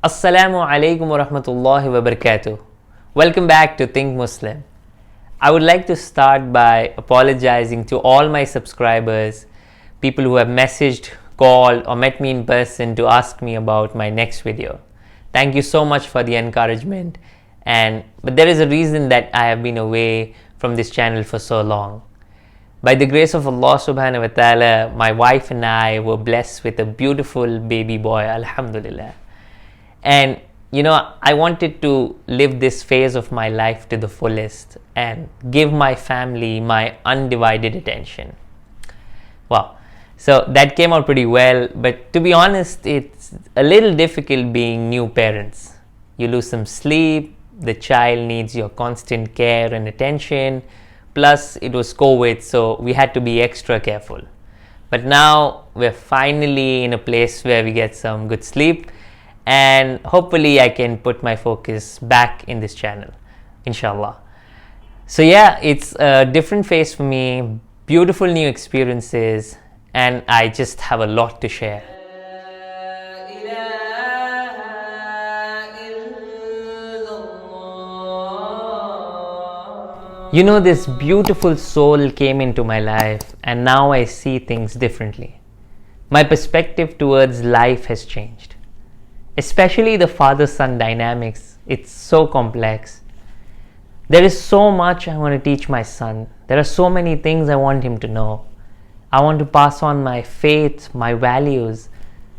Assalamu alaikum wa rahmatullahi wa barakatuh. Welcome back to Think Muslim. I would like to start by apologizing to all my subscribers, people who have messaged, called or met me in person to ask me about my next video. Thank you so much for the encouragement, but there is a reason that I have been away from this channel for so long. By the grace of Allah subhanahu wa ta'ala, my wife and I were blessed with a beautiful baby boy, alhamdulillah. And I wanted to live this phase of my life to the fullest and give my family my undivided attention. Wow. So that came out pretty well, but to be honest, it's a little difficult being new parents. You lose some sleep, the child needs your constant care and attention, plus it was COVID, so we had to be extra careful. But now we're finally in a place where we get some good sleep, and hopefully I can put my focus back in this channel, InSha Allah. So yeah, it's a different phase for me, beautiful new experiences, and I just have a lot to share. This beautiful soul came into my life, and now I see things differently. My perspective towards life has changed. Especially the father-son dynamics, it's so complex. There is so much I want to teach my son. There are so many things I want him to know. I want to pass on my faith, my values,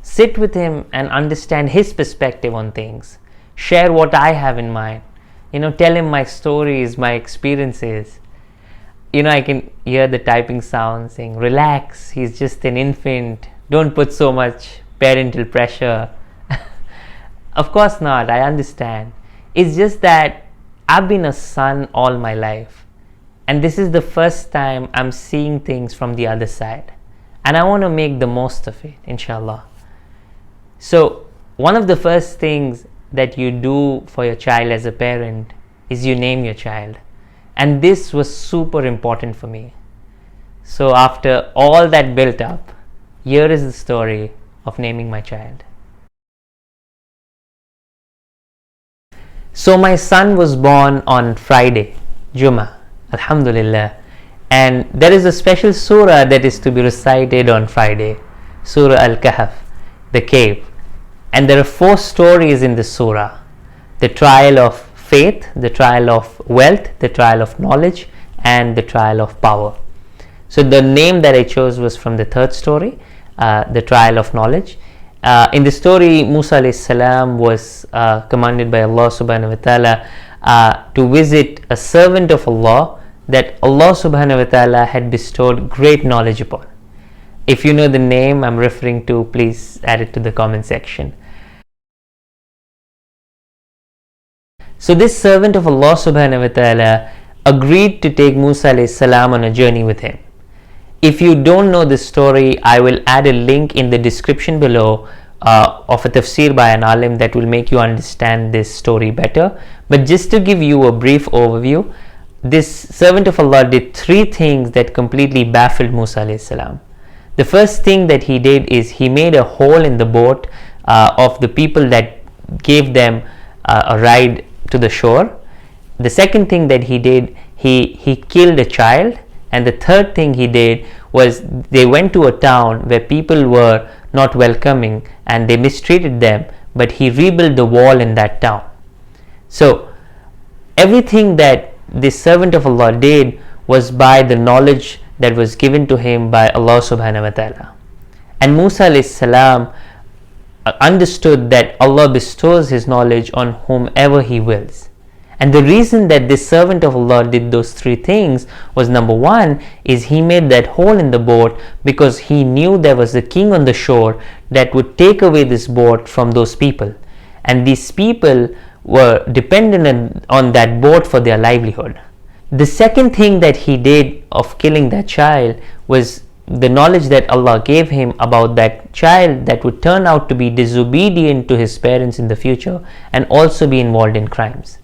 sit with him and understand his perspective on things, share what I have in mind, tell him my stories, my experiences. I can hear the typing sound saying, relax, he's just an infant, don't put so much parental pressure. Of course not, I understand. It's just that I've been a son all my life, and this is the first time I'm seeing things from the other side, and I want to make the most of it, inshallah. So one of the first things that you do for your child as a parent is you name your child, and this was super important for me. So after all that built up, here is the story of naming my child. So my son was born on Friday, Jummah, alhamdulillah, and there is a special surah that is to be recited on Friday, Surah Al-Kahf, the cave. And there are 4 stories in the surah: the trial of faith, the trial of wealth, the trial of knowledge, and the trial of power. So the name that I chose was from the 3rd story, the trial of knowledge. In the story, Musa alayhi salam was commanded by Allah subhanahu wa ta'ala to visit a servant of Allah that Allah subhanahu wa ta'ala had bestowed great knowledge upon. If you know the name I'm referring to, please add it to the comment section. So this servant of Allah subhanahu wa ta'ala agreed to take Musa alayhi salam on a journey with him. If you don't know this story, I will add a link in the description below of a tafsir by an alim that will make you understand this story better. But just to give you a brief overview, this servant of Allah did 3 things that completely baffled Musa alayhi salam. The first thing that he did is he made a hole in the boat of the people that gave them a ride to the shore. The second thing that he did, he killed a child. And the third thing he did was they went to a town where people were not welcoming and they mistreated them, but he rebuilt the wall in that town. So everything that this servant of Allah did was by the knowledge that was given to him by Allah subhanahu wa ta'ala. And Musa alayhi salam understood that Allah bestows his knowledge on whomever he wills. And the reason that this servant of Allah did those 3 things was, number 1 is he made that hole in the boat because he knew there was a king on the shore that would take away this boat from those people. And these people were dependent on that boat for their livelihood. The second thing that he did of killing that child was the knowledge that Allah gave him about that child that would turn out to be disobedient to his parents in the future and also be involved in crimes.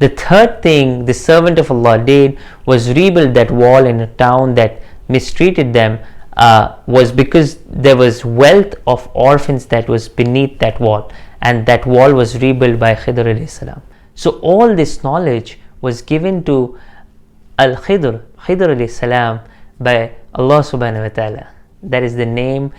The third thing the servant of Allah did was rebuild that wall in a town that mistreated them, was because there was wealth of orphans that was beneath that wall, and that wall was rebuilt by Khidr alayhi salam. So all this knowledge was given to Khidr alayhi salam by Allah subhanahu wa ta'ala. That is the name.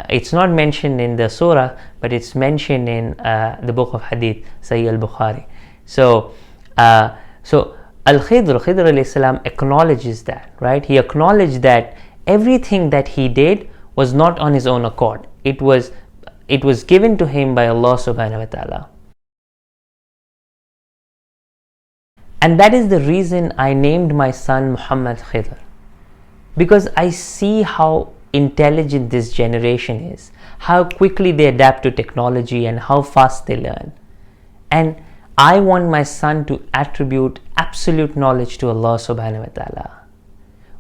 It's not mentioned in the surah, but it's mentioned in the book of Hadith, Sahih al-Bukhari. So Khidr alayhi salam acknowledges that, right? He acknowledged that everything that he did was not on his own accord. It was given to him by Allah subhanahu wa ta'ala. And that is the reason I named my son Muhammad Khidr, because I see how intelligent this generation is, how quickly they adapt to technology and how fast they learn. And I want my son to attribute absolute knowledge to Allah subhanahu wa ta'ala.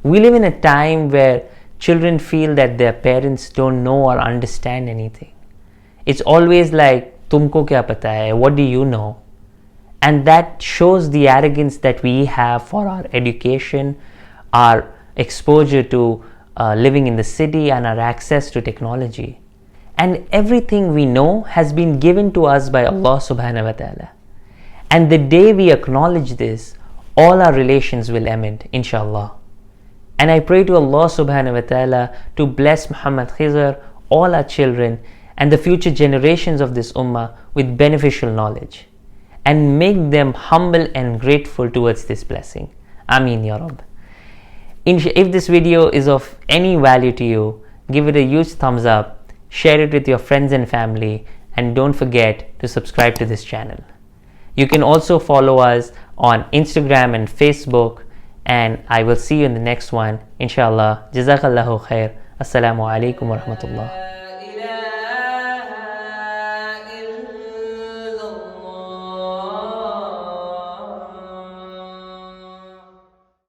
We live in a time where children feel that their parents don't know or understand anything. It's always like, tumko kya pata hai, what do you know? And that shows the arrogance that we have for our education, our exposure to living in the city, and our access to technology. And everything we know has been given to us by Allah subhanahu wa ta'ala. And the day we acknowledge this, all our relations will amend, InSha Allah. And I pray to Allah subhanahu wa ta'ala to bless Muhammad Khidr, all our children, and the future generations of this Ummah with beneficial knowledge, and make them humble and grateful towards this blessing. Ameen Ya Rabb. If this video is of any value to you, give it a huge thumbs up, share it with your friends and family, and don't forget to subscribe to this channel. You can also follow us on Instagram and Facebook, and I will see you in the next one, InSha Allah. Jazakallahu khair. Assalamu alaikum wa rahmatullah.